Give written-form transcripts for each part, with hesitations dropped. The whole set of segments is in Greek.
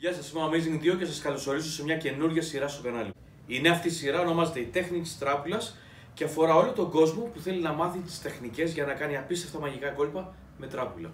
Γεια σας, είμαι ο Amazing 2 και σας καλωσορίζω σε μια καινούργια σειρά στο κανάλι. Η νέα αυτή σειρά ονομάζεται η τέχνη της τράπουλας και αφορά όλο τον κόσμο που θέλει να μάθει τις τεχνικές για να κάνει απίστευτα μαγικά κόλπα με τράπουλα.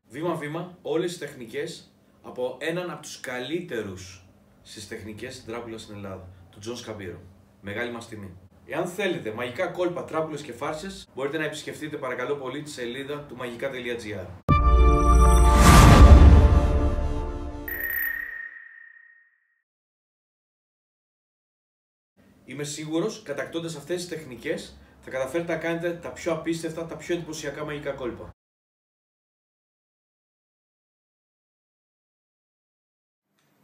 Βήμα-βήμα, όλες τις τεχνικές από έναν από τους καλύτερους στις τεχνικές στην τράπουλα στην Ελλάδα, τον Τζον Σκαμπίρο. Μεγάλη μας τιμή. Εάν θέλετε μαγικά κόλπα, τράπουλες και φάρσες, μπορείτε να επισκεφτείτε παρακαλώ πολύ τη σελίδα του magica.gr. Είμαι σίγουρος, κατακτώντας αυτές τις τεχνικές, θα καταφέρετε να κάνετε τα πιο απίστευτα, τα πιο εντυπωσιακά μαγικά κόλπα.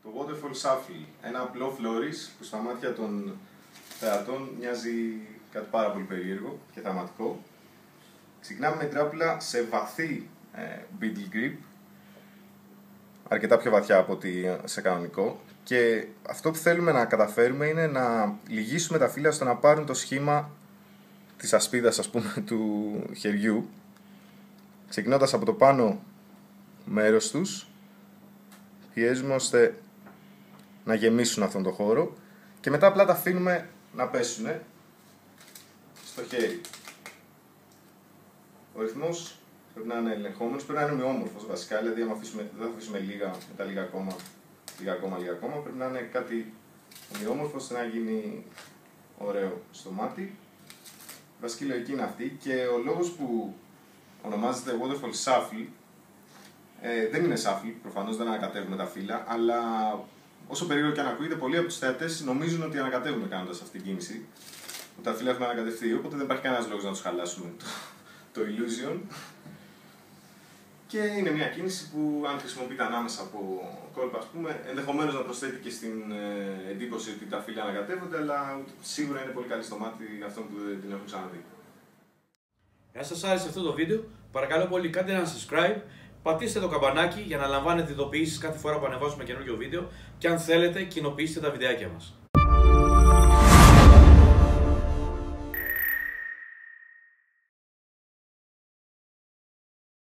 Το Waterfall Shuffle, ένα απλό φλόρις που στα μάτια των θεατών μοιάζει κάτι πάρα πολύ περίεργο και θεαματικό. Ξεκινάμε με τράπουλα σε βαθύ beetle grip, αρκετά πιο βαθιά από ότι σε κανονικό, και αυτό που θέλουμε να καταφέρουμε είναι να λυγίσουμε τα φύλλα ώστε να πάρουν το σχήμα της ασπίδας, ας πούμε, του χεριού, ξεκινώντας από το πάνω μέρος τους. Πιέζουμε ώστε να γεμίσουν αυτόν τον χώρο και μετά απλά τα αφήνουμε να πέσουν στο χέρι. Ο ρυθμός πρέπει να είναι ελεγχόμενος, πρέπει να είναι ομοιόμορφος βασικά, δηλαδή δεν θα αφήσουμε λίγα, μετά λίγα ακόμα, πρέπει να είναι κάτι ομοιόμορφο ώστε να γίνει ωραίο στο μάτι. Η βασική λογική είναι αυτή και ο λόγος που ονομάζεται Waterfall Shuffle δεν είναι shuffle, προφανώς δεν ανακατεύουμε τα φύλλα, αλλά όσο περίεργο και αν ακούγεται, πολλοί από τους θεατές νομίζουν ότι ανακατεύουμε κάνοντας αυτή την κίνηση, που τα φύλλα έχουν ανακατευτεί, οπότε δεν υπάρχει κανένας λόγος να τους χαλάσουμε το illusion. Και είναι μια κίνηση που αν χρησιμοποιείται ανάμεσα από κόλπα, ας πούμε, ενδεχομένως να προσθέτει και στην εντύπωση ότι τα φύλλα ανακατεύονται, αλλά σίγουρα είναι πολύ καλή στο μάτι αυτών που δεν την έχουν ξαναδεί. Εάν σας άρεσε αυτό το βίντεο, παρακαλώ πολύ κάντε ένα subscribe. Πατήστε το καμπανάκι για να λαμβάνετε ειδοποιήσεις κάθε φορά που ανεβάζουμε καινούργιο βίντεο και αν θέλετε κοινοποιήστε τα βιντεάκια μας.